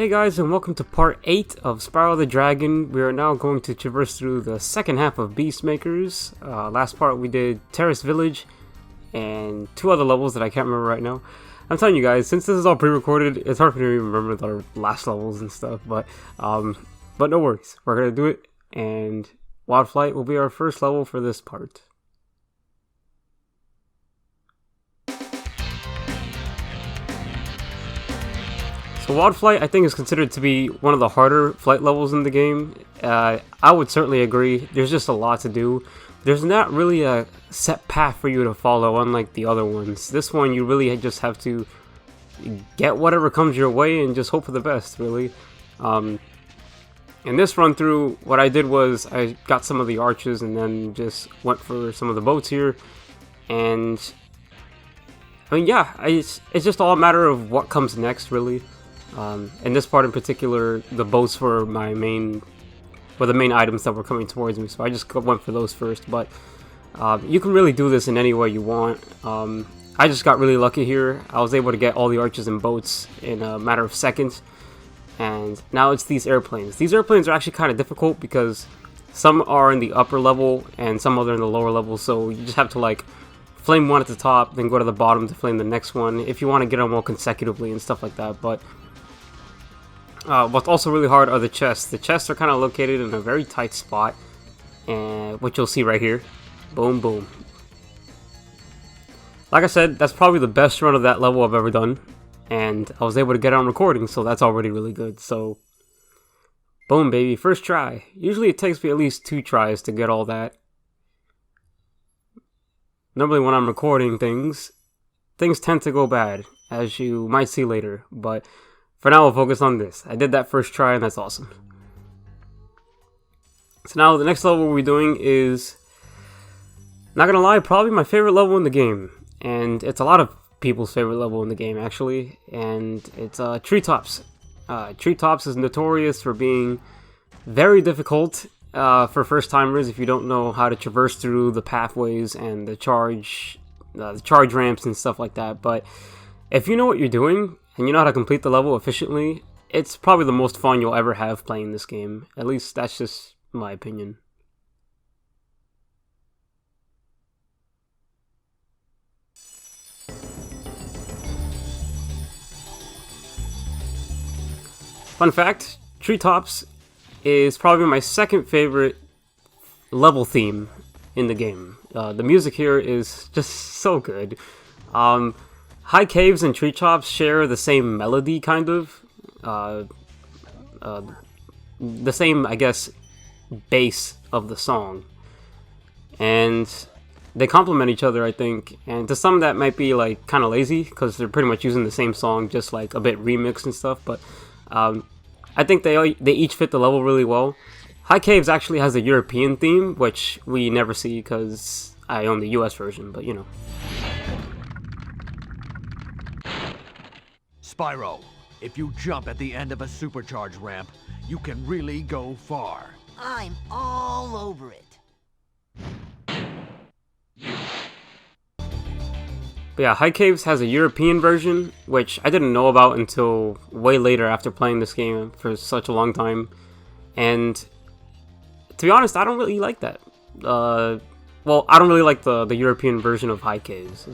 Hey guys, and welcome to part 8 of Spyro the Dragon. We are now going to traverse through the second half of Beastmakers. Last part we did Terrace Village and 2 other levels that I can't remember right now. I'm telling you guys, since this is all pre-recorded, it's hard for me to remember the last levels and stuff, but no worries. We're gonna do it, and Wild Flight will be our first level for this part. So Wild Flight, I think, is considered to be one of the harder flight levels in the game. I would certainly agree. There's just a lot to do. There's not really a set path for you to follow, unlike the other ones. This one, you really just have to get whatever comes your way and just hope for the best, really. In this run through, what I did was I got some of the arches and then just went for some of the boats here. And I mean, yeah, it's just all a matter of what comes next, really. In this part in particular, the boats were the main items that were coming towards me, so I just went for those first. But you can really do this in any way you want. I just got really lucky here. I was able to get all the arches and boats in a matter of seconds, and now it's these airplanes. These airplanes are actually kind of difficult because some are in the upper level and some other in the lower level, so you just have to like flame one at the top, then go to the bottom to flame the next one if you want to get them all consecutively and stuff like that. But what's also really hard are the chests. The chests are kind of located in a very tight spot, and which you'll see right here. Boom, boom. Like I said, that's probably the best run of that level I've ever done, and I was able to get it on recording, so that's already really good. So, boom, baby, first try. Usually it takes me at least 2 tries to get all that. Normally when I'm recording things tend to go bad, as you might see later, but for now, we'll focus on this. I did that first try, and that's awesome. So now, the next level we're doing is, not gonna lie, probably my favorite level in the game. And it's a lot of people's favorite level in the game, actually. And it's Treetops. Treetops is notorious for being very difficult for first-timers if you don't know how to traverse through the pathways and the charge ramps and stuff like that. But if you know what you're doing, and you know how to complete the level efficiently, it's probably the most fun you'll ever have playing this game. At least that's just my opinion. Fun fact, Treetops is probably my second favorite level theme in the game. The music here is just so good. High Caves and Treetops share the same melody, kind of. The same, I guess, base of the song. And they complement each other, I think. And to some that might be, like, kind of lazy, because they're pretty much using the same song, just, like, a bit remixed and stuff. But I think they each fit the level really well. High Caves actually has a European theme, which we never see, because I own the US version, but, you know. Spyro, if you jump at the end of a supercharge ramp, you can really go far. I'm all over it. But yeah, High Caves has a European version, which I didn't know about until way later after playing this game for such a long time. And to be honest, I don't really like that. Well, I don't really like the European version of High Caves.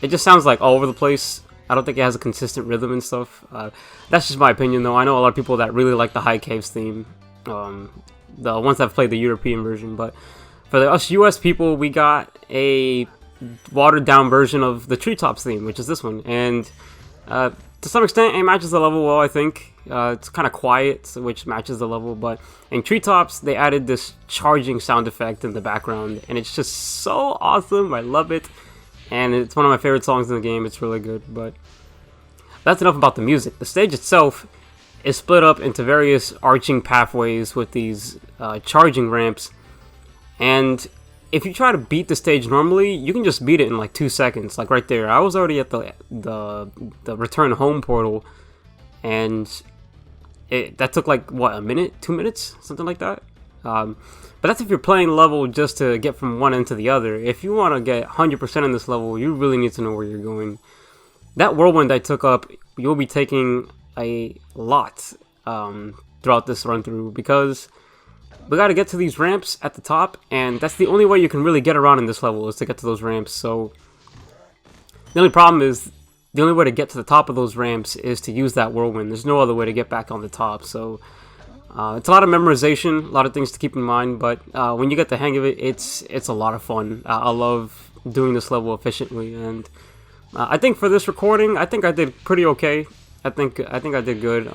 It just sounds like all over the place. I don't think it has a consistent rhythm and stuff. That's just my opinion, though. I know a lot of people that really like the High Caves theme. The ones that have played the European version. But for us US people, we got a watered-down version of the Treetops theme, which is this one. And to some extent, it matches the level well, I think. It's kind of quiet, which matches the level. But in Treetops, they added this charging sound effect in the background. And it's just so awesome. I love it. And it's one of my favorite songs in the game. It's really good, but that's enough about the music. The stage itself is split up into various arching pathways with these charging ramps. And if you try to beat the stage normally, you can just beat it in like 2 seconds. Like right there, I was already at the return home portal, and that took like, what, a minute? 2 minutes? Something like that? But that's if you're playing level just to get from one end to the other. If you want to get 100% in this level, you really need to know where you're going. That whirlwind I took up, you'll be taking a lot throughout this run through, because we gotta get to these ramps at the top, and that's the only way you can really get around in this level, is to get to those ramps. So the only problem is, the only way to get to the top of those ramps is to use that whirlwind. There's no other way to get back on the top. So it's a lot of memorization, a lot of things to keep in mind, but when you get the hang of it, it's a lot of fun. I love doing this level efficiently, and I think for this recording, I think I did pretty okay. I think I did good.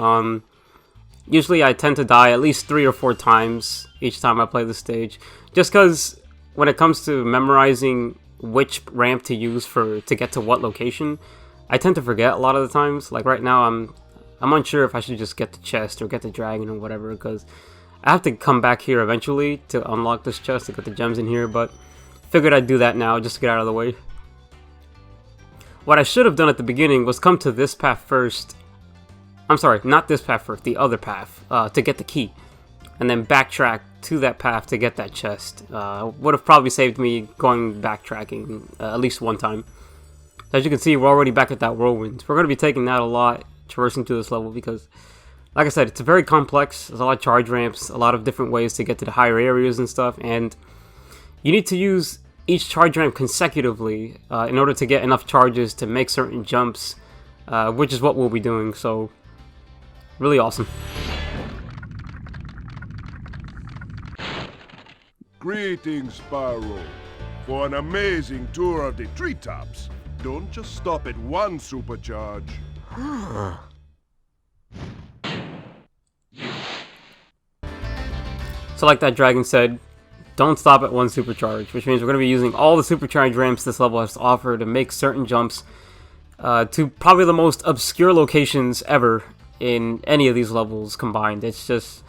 Usually I tend to die at least 3 or 4 times each time I play the stage, just because when it comes to memorizing which ramp to use to get to what location, I tend to forget a lot of the times. Like right now, I'm unsure if I should just get the chest or get the dragon or whatever, because I have to come back here eventually to unlock this chest to get the gems in here, but figured I'd do that now just to get out of the way. What I should have done at the beginning was come to this path first. I'm sorry, not this path first, the other path, to get the key, and then backtrack to that path to get that chest. Would have probably saved me going backtracking at least one time. As you can see, we're already back at that whirlwind. We're going to be taking that a lot, traversing through this level, because, like I said, it's very complex. There's a lot of charge ramps, a lot of different ways to get to the higher areas and stuff, and you need to use each charge ramp consecutively in order to get enough charges to make certain jumps, which is what we'll be doing. So really awesome. Greetings, Spyro. For an amazing tour of the treetops, don't just stop at one supercharge. So like that dragon said, don't stop at one supercharge, which means we're going to be using all the supercharge ramps this level has to offer to make certain jumps to probably the most obscure locations ever in any of these levels combined. It's just,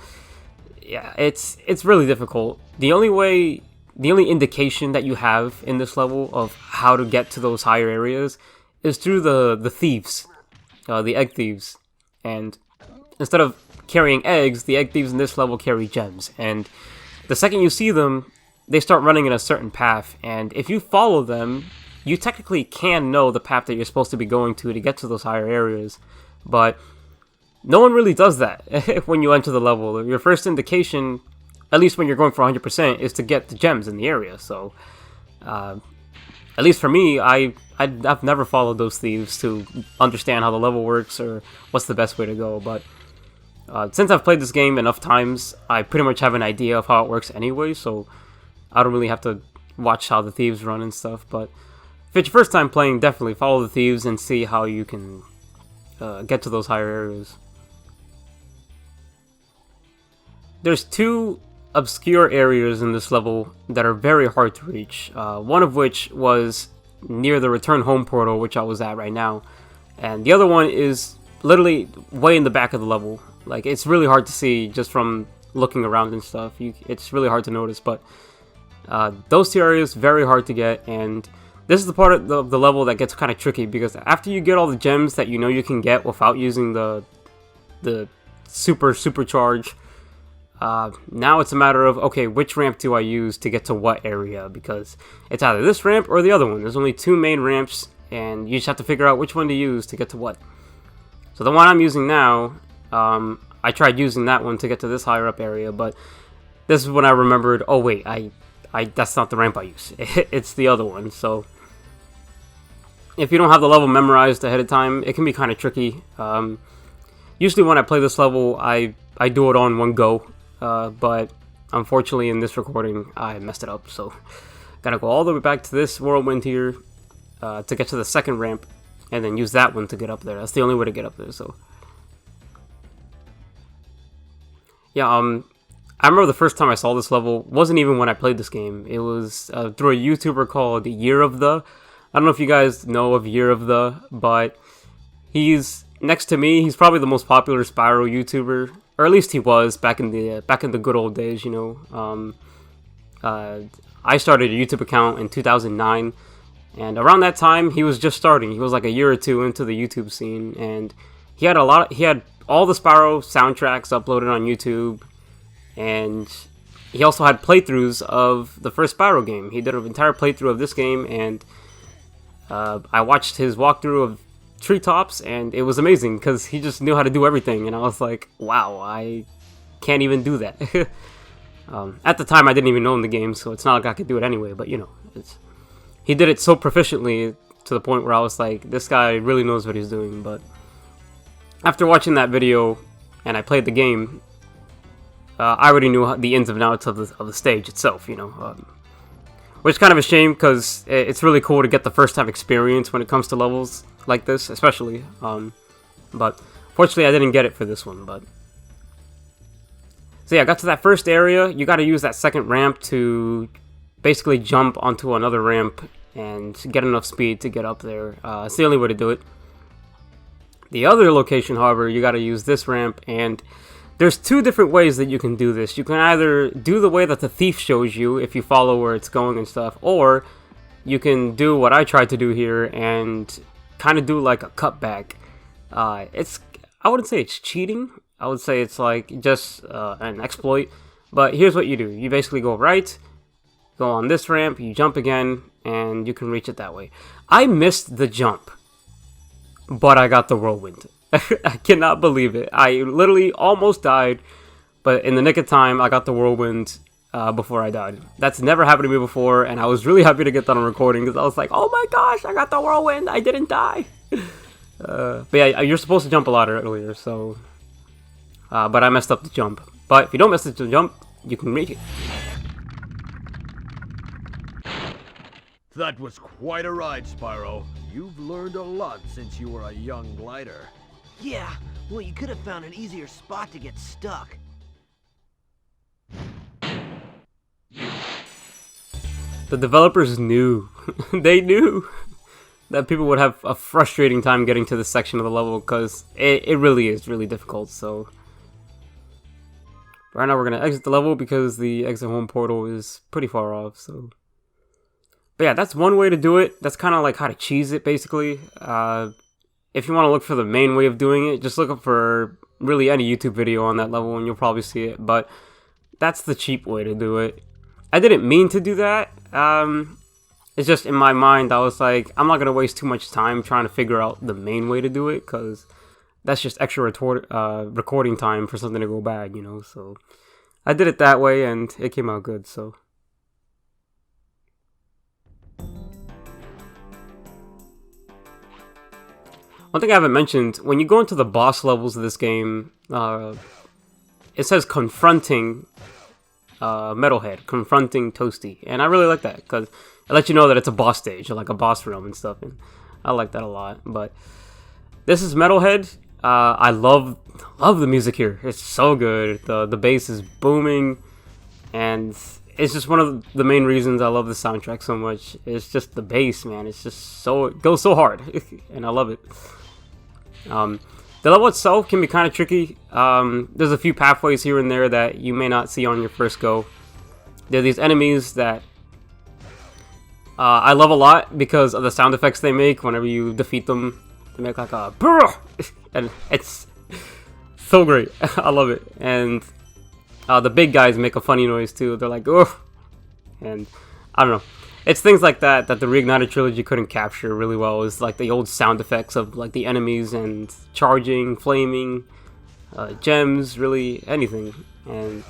yeah, it's really difficult. The only indication that you have in this level of how to get to those higher areas is through the thieves, the egg thieves. And instead of carrying eggs, the egg thieves in this level carry gems. And the second you see them, they start running in a certain path. And if you follow them, you technically can know the path that you're supposed to be going to get to those higher areas. But no one really does that when you enter the level. Your first indication, at least when you're going for 100%, is to get the gems in the area. So, at least for me, I've never followed those thieves to understand how the level works or what's the best way to go. But since I've played this game enough times, I pretty much have an idea of how it works anyway. So I don't really have to watch how the thieves run and stuff. But if it's your first time playing, definitely follow the thieves and see how you can get to those higher areas. There's 2 obscure areas in this level that are very hard to reach. One of which was near the return home portal, which I was at right now. And the other one is literally way in the back of the level. Like, it's really hard to see just from looking around and stuff. It's really hard to notice, but those 2 areas, very hard to get. And this is the part of the level that gets kind of tricky, because after you get all the gems that you know you can get without using the supercharge, now it's a matter of, okay, which ramp do I use to get to what area? Because it's either this ramp or the other one. There's only 2 main ramps, and you just have to figure out which one to use to get to what. So the one I'm using now, I tried using that one to get to this higher up area, but this is when I remembered, oh wait, that's not the ramp I use. It's the other one. So if you don't have the level memorized ahead of time, it can be kind of tricky. Usually when I play this level, I do it on one go. But unfortunately in this recording I messed it up, so gotta go all the way back to this whirlwind here to get to the second ramp, and then use that one to get up there. That's the only way to get up there. So yeah, I remember the first time I saw this level wasn't even when I played this game. It was through a YouTuber called Year of the. I don't know if you guys know of Year of the, but he's next to me. He's probably the most popular Spyro YouTuber, or at least he was back in the good old days. You know, I started a YouTube account in 2009, and around that time he was just starting. He was like a year or 2 into the YouTube scene, and he had all the Spyro soundtracks uploaded on YouTube, and he also had playthroughs of the first Spyro game. He did an entire playthrough of this game, and I watched his walkthrough of treetops, and it was amazing because he just knew how to do everything, and I was like, wow, I can't even do that. At the time, I didn't even know in the game, so it's not like I could do it anyway, but you know, he did it so proficiently to the point where I was like, this guy really knows what he's doing. But after watching that video and I played the game, I already knew the ins and outs of the stage itself, you know, which is kind of a shame because it's really cool to get the first time experience when it comes to levels like this, especially. But fortunately, I didn't get it for this one. But so yeah, I got to that first area. You got to use that second ramp to basically jump onto another ramp and get enough speed to get up there. It's the only way to do it. The other location, however, you got to use this ramp, and there's two different ways that you can do this. You can either do the way that the thief shows you if you follow where it's going and stuff, or you can do what I tried to do here and kind of do like a cutback. I wouldn't say it's cheating. I would say it's like just an exploit. But here's what you do. You basically go right, go on this ramp, you jump again, and you can reach it that way. I missed the jump, but I got the whirlwind. I cannot believe it. I literally almost died, but in the nick of time, I got the whirlwind before I died. That's never happened to me before, and I was really happy to get that on recording because I was like, oh my gosh, I got the whirlwind. I didn't die. But yeah, you're supposed to jump a lot earlier, so... but I messed up the jump. But if you don't mess up the jump, you can reach it. That was quite a ride, Spyro. You've learned a lot since you were a young glider. Yeah, well, you could have found an easier spot to get stuck. The developers knew. They knew that people would have a frustrating time getting to this section of the level because it really is really difficult, so... Right now we're going to exit the level because the exit home portal is pretty far off, so... But yeah, that's one way to do it. That's kind of like how to cheese it, basically. If you want to look for the main way of doing it, just look up for really any YouTube video on that level and you'll probably see it. But that's the cheap way to do it. I didn't mean to do that. It's just in my mind, I was like, I'm not going to waste too much time trying to figure out the main way to do it, because that's just extra recording time for something to go bad, you know. So I did it that way and it came out good, so... One thing I haven't mentioned, when you go into the boss levels of this game, it says confronting Metalhead, confronting Toasty, and I really like that, because it lets you know that it's a boss stage, or like a boss realm and stuff, and I like that a lot. But this is Metalhead. I love the music here. It's so good. The bass is booming, and it's just one of the main reasons I love the soundtrack so much. It's just the bass, man. It's just so, it goes so hard, and I love it. The level itself can be kind of tricky. There's a few pathways here and there that you may not see on your first go. There are these enemies that I love a lot because of the sound effects they make whenever you defeat them. They make like a brrr! And it's so great. I love it. And the big guys make a funny noise too. They're like, oh, and I don't know. It's things like that that the Reignited trilogy couldn't capture really well. It's like the old sound effects of like the enemies and charging, flaming, gems, really anything. And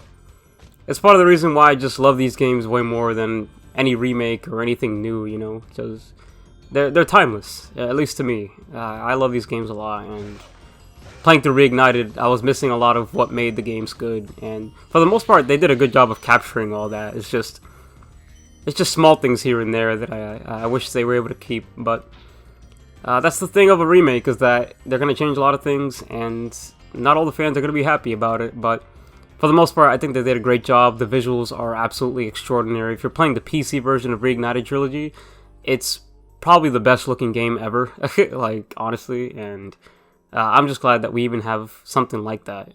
it's part of the reason why I just love these games way more than any remake or anything new, you know, because they're timeless, at least to me. I love these games a lot, and playing through Reignited, I was missing a lot of what made the games good, and for the most part, they did a good job of capturing all that. It's just small things here and there that I wish they were able to keep, but that's the thing of a remake, is that they're going to change a lot of things, and not all the fans are going to be happy about it, but for the most part, I think they did a great job. The visuals are absolutely extraordinary. If you're playing the PC version of Reignited Trilogy, it's probably the best looking game ever, like, honestly, and I'm just glad that we even have something like that.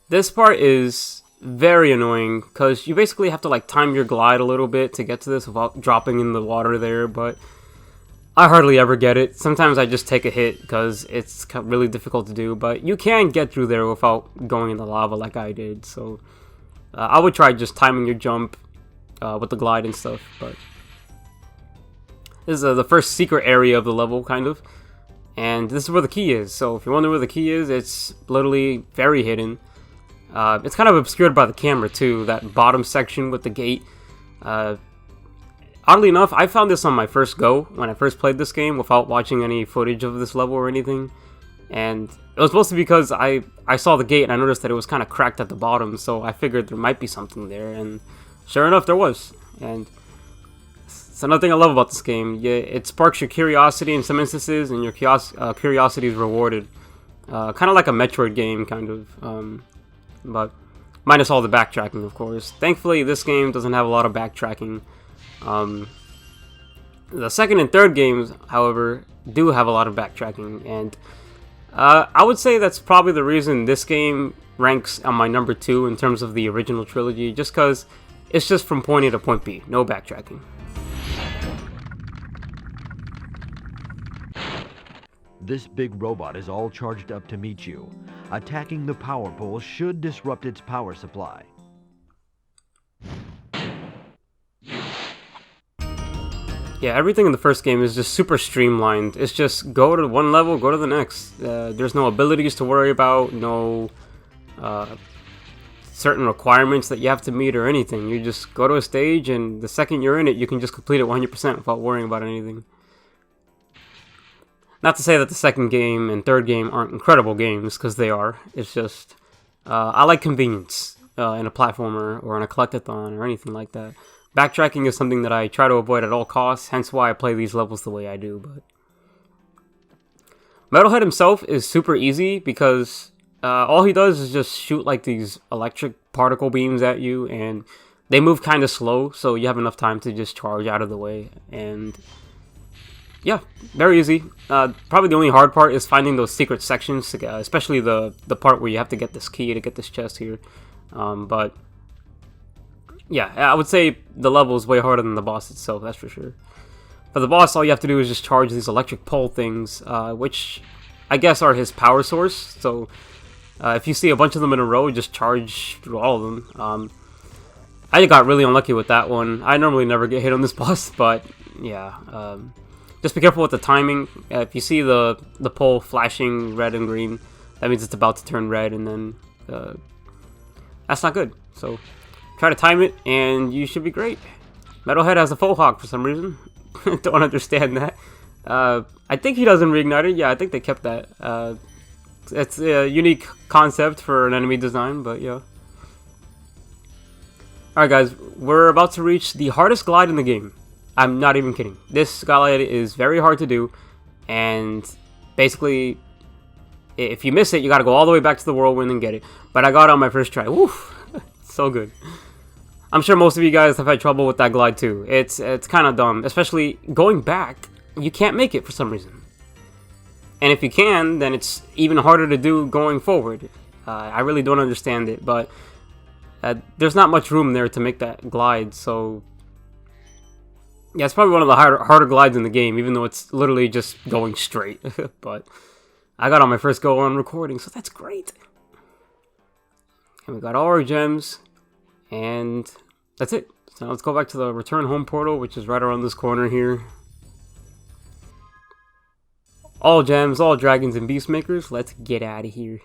This part is very annoying, because you basically have to like time your glide a little bit to get to this without dropping in the water there, but I hardly ever get it. Sometimes I just take a hit because it's really difficult to do, but you can get through there without going in the lava like I did, so I would try just timing your jump with the glide and stuff. But This is the first secret area of the level, kind of. And this is where the key is. So if you wonder where the key is, it's literally very hidden. It's kind of obscured by the camera too, that bottom section with the gate. Oddly enough, I found this on my first go, when I first played this game, without watching any footage of this level or anything. And it was mostly because I saw the gate and I noticed that it was kind of cracked at the bottom, so I figured there might be something there, and sure enough, there was. And it's another thing I love about this game. Yeah, it sparks your curiosity in some instances, and your curiosity is rewarded. Kind of like a Metroid game, kind of. But minus all the backtracking, of course. Thankfully, this game doesn't have a lot of backtracking. The second and third games, however, do have a lot of backtracking, and I would say that's probably the reason this game ranks on my number 2 in terms of the original trilogy, just because it's just from point A to point B, no backtracking. This big robot is all charged up to meet you. Attacking the power pole should disrupt its power supply. Yeah, everything in the first game is just super streamlined. It's just go to one level, go to the next. There's no abilities to worry about, no certain requirements that you have to meet or anything. You just go to a stage, and the second you're in it, you can just complete it 100% without worrying about anything. Not to say that the second game and third game aren't incredible games, because they are. It's just, I like convenience in a platformer or in a collectathon or anything like that. Backtracking is something that I try to avoid at all costs, hence why I play these levels the way I do. But Metalhead himself is super easy because all he does is just shoot like these electric particle beams at you, and they move kind of slow, so you have enough time to just charge out of the way. And yeah, very easy. Probably the only hard part is finding those secret sections, especially the part where you have to get this key to get this chest here. But yeah, I would say the level is way harder than the boss itself, that's for sure. For the boss, all you have to do is just charge these electric pole things, which I guess are his power source. So if you see a bunch of them in a row, just charge through all of them. I got really unlucky with that one. I normally never get hit on this boss, but yeah. Just be careful with the timing. If you see the pole flashing red and green, that means it's about to turn red, and then that's not good. So try to time it, and you should be great. Metalhead has a faux hawk for some reason. Don't understand that. I think he doesn't reignite it. Yeah, I think they kept that. It's a unique concept for an enemy design, but yeah. Alright guys, we're about to reach the hardest glide in the game. I'm not even kidding. This glide is very hard to do, and basically, if you miss it, you gotta go all the way back to the whirlwind and get it. But I got it on my first try. Woof! So good. I'm sure most of you guys have had trouble with that glide too. It's kind of dumb, especially going back. You can't make it for some reason, and if you can, then it's even harder to do going forward. I really don't understand it, but there's not much room there to make that glide. So yeah, it's probably one of the harder glides in the game, even though it's literally just going straight. But I got on my first go on recording, so that's great. And we got all our gems. And that's it. So now let's go back to the return home portal, which is right around this corner here. All gems, all dragons and beast makers. Let's get out of here.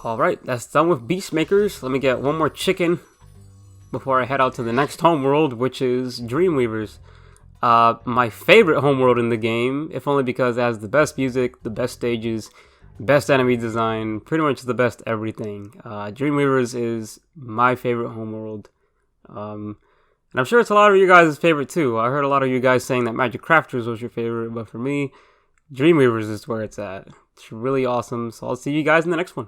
Alright, that's done with beast makers. Let me get one more chicken before I head out to the next homeworld, which is Dreamweavers. My favorite homeworld in the game, if only because it has the best music, the best stages, best enemy design, pretty much the best everything. Dreamweavers is my favorite homeworld. And I'm sure it's a lot of you guys' favorite too. I heard a lot of you guys saying that Magic Crafters was your favorite, but for me, Dreamweavers is where it's at. It's really awesome, so I'll see you guys in the next one.